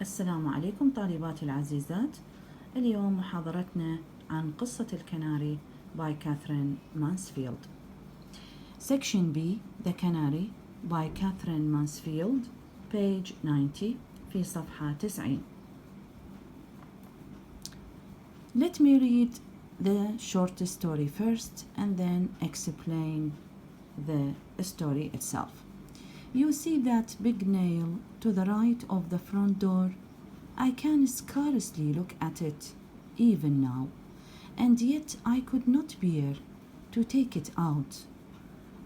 السلام عليكم طالباتي العزيزات. اليوم محاضرتنا عن قصة الكناري by Katherine Mansfield. Section B, The Canary by Katherine Mansfield, page 90 في صفحة 90. Let me read the short story first and then explain the story itself. You see that big nail to the right of the front door? I can scarcely look at it, even now, and yet I could not bear to take it out.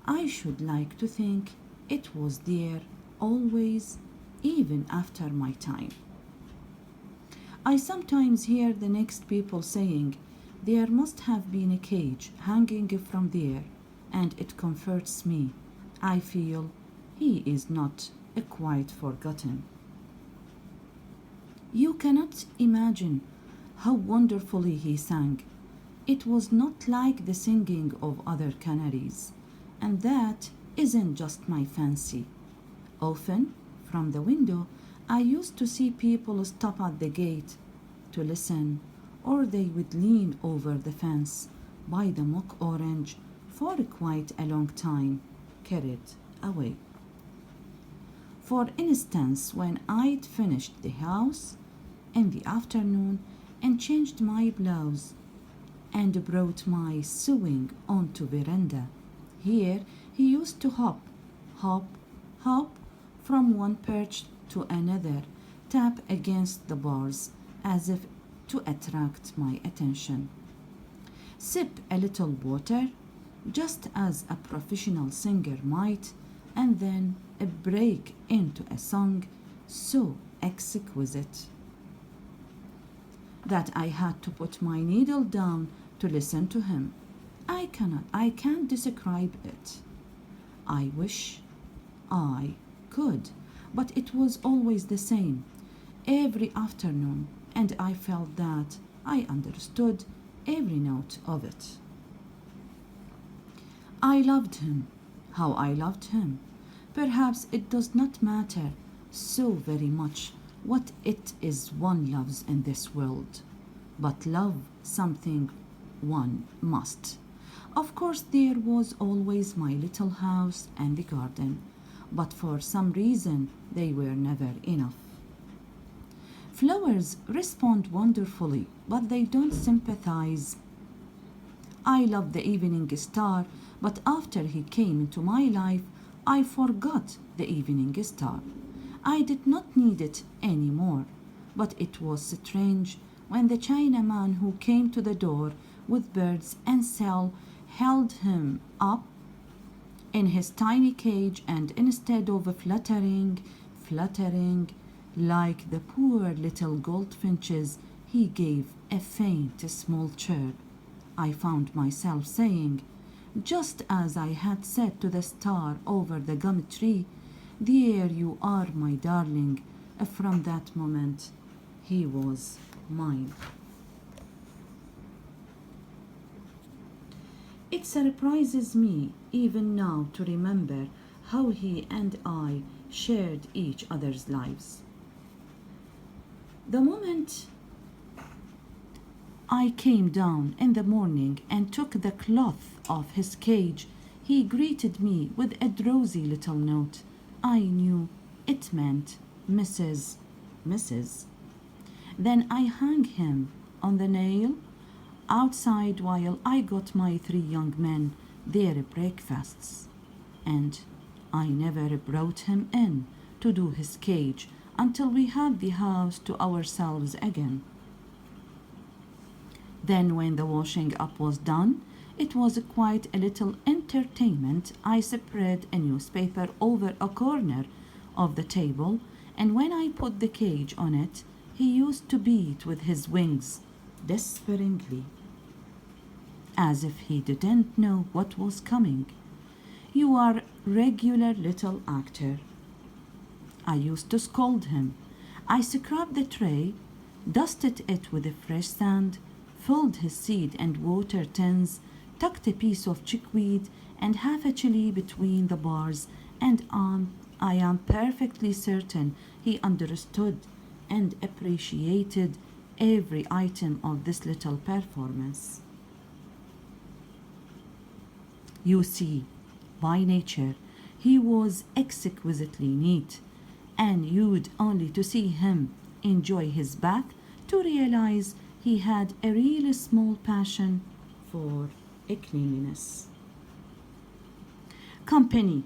I should like to think it was there always, even after my time. I sometimes hear the next people saying, there must have been a cage hanging from there, and it comforts me. I feel he is not quite forgotten. You cannot imagine how wonderfully he sang. It was not like the singing of other canaries, and that isn't just my fancy. Often, from the window, I used to see people stop at the gate to listen, or they would lean over the fence by the mock orange for quite a long time, carried away. For instance, when I'd finished the house in the afternoon and changed my blouse and brought my sewing onto veranda, here he used to hop, hop, hop from one perch to another, tap against the bars as if to attract my attention, sip a little water, just as a professional singer might, and then break into a song so exquisite that I had to put my needle down to listen to him. I can't describe it. I wish I could, but it was always the same every afternoon, and I felt that I understood every note of it. I loved him, how I loved him. Perhaps it does not matter so very much what it is one loves in this world, but love something one must. Of course, there was always my little house and the garden, but for some reason they were never enough. Flowers respond wonderfully, but they don't sympathize. I love the evening star, but after he came into my life, I forgot the evening star. I did not need it any more, but it was strange when the Chinaman who came to the door with birds and shell held him up in his tiny cage, and instead of fluttering like the poor little goldfinches, he gave a faint small chirp. I found myself saying, just as I had said to the star over the gum tree, there you are, my darling. From that moment, he was mine. It surprises me even now to remember how he and I shared each other's lives. The moment I came down in the morning and took the cloth off his cage, he greeted me with a drowsy little note. I knew it meant Mrs. Then I hung him on the nail outside while I got my 3 young men their breakfasts, and I never brought him in to do his cage until we had the house to ourselves again. Then when the washing up was done, it was quite a little entertainment. I spread a newspaper over a corner of the table, and when I put the cage on it, he used to beat with his wings despairingly, as if he didn't know what was coming. You are regular little actor. I used to scold him. I scrubbed the tray, dusted it with fresh sand, filled his seed and water tins, tucked a piece of chickweed and half a chili between the bars, and I am perfectly certain he understood and appreciated every item of this little performance. You see, by nature, he was exquisitely neat, and you'd only to see him enjoy his bath to realize he had a really small passion for cleanliness. Company.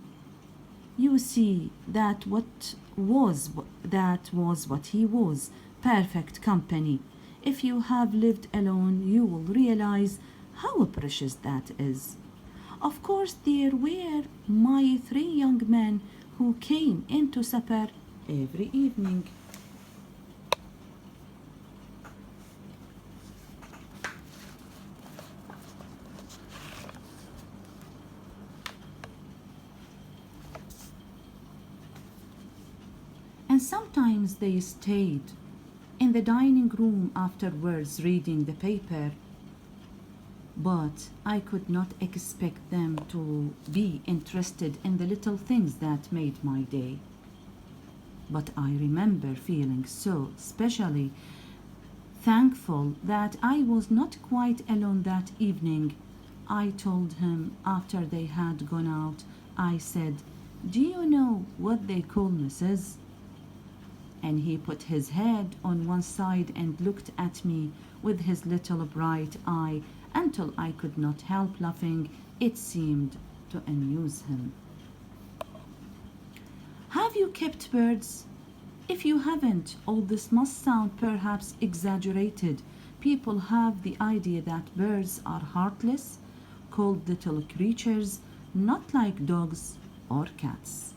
You see, that was what he was. Perfect company. If you have lived alone, you will realize how precious that is. Of course, there were my three young men who came into supper every evening. And sometimes they stayed in the dining room afterwards reading the paper, but I could not expect them to be interested in the little things that made my day. But I remember feeling so especially thankful that I was not quite alone that evening. I told him after they had gone out, I said, "Do you know what they call Mrs.?" And he put his head on one side and looked at me with his little bright eye until I could not help laughing. It seemed to amuse him. Have you kept birds? If you haven't, all this must sound perhaps exaggerated. People have the idea that birds are heartless, cold little creatures, not like dogs or cats.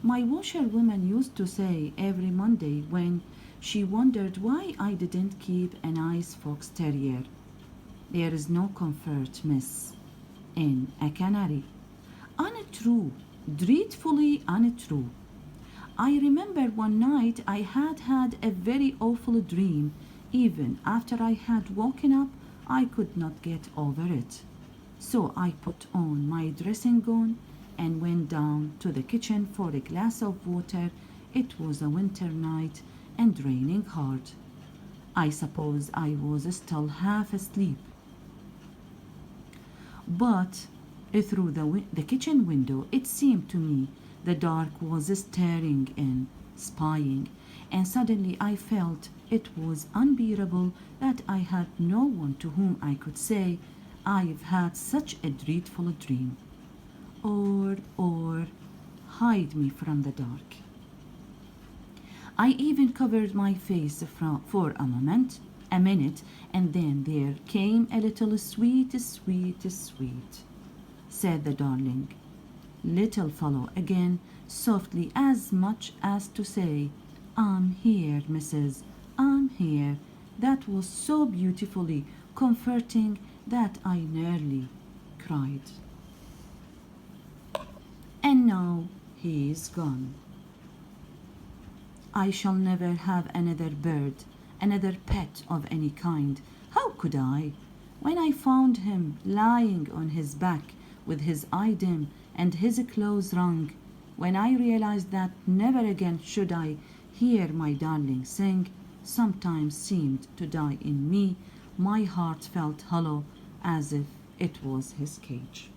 My washerwoman used to say every Monday when she wondered why I didn't keep a nice fox terrier, "There is no comfort, miss, in a canary." Untrue, dreadfully untrue. I remember one night I had had a very awful dream. Even after I had woken up, I could not get over it. So I put on my dressing gown and went down to the kitchen for a glass of water. It was a winter night and raining hard. I suppose I was still half asleep. But through the kitchen window, it seemed to me the dark was staring in, spying, and suddenly I felt it was unbearable that I had no one to whom I could say, "I've had such a dreadful dream," or hide me from the dark. I even covered my face for a minute, and then there came a little "sweet, sweet, sweet," said the darling little fellow again, softly, as much as to say, "I'm here, Mrs. I'm here." That was so beautifully comforting that I nearly cried. And now he is gone. I shall never have another bird, another pet of any kind. How could I? When I found him lying on his back with his eye dim and his clothes wrung, when I realized that never again should I hear my darling sing, sometimes seemed to die in me, my heart felt hollow as if it was his cage.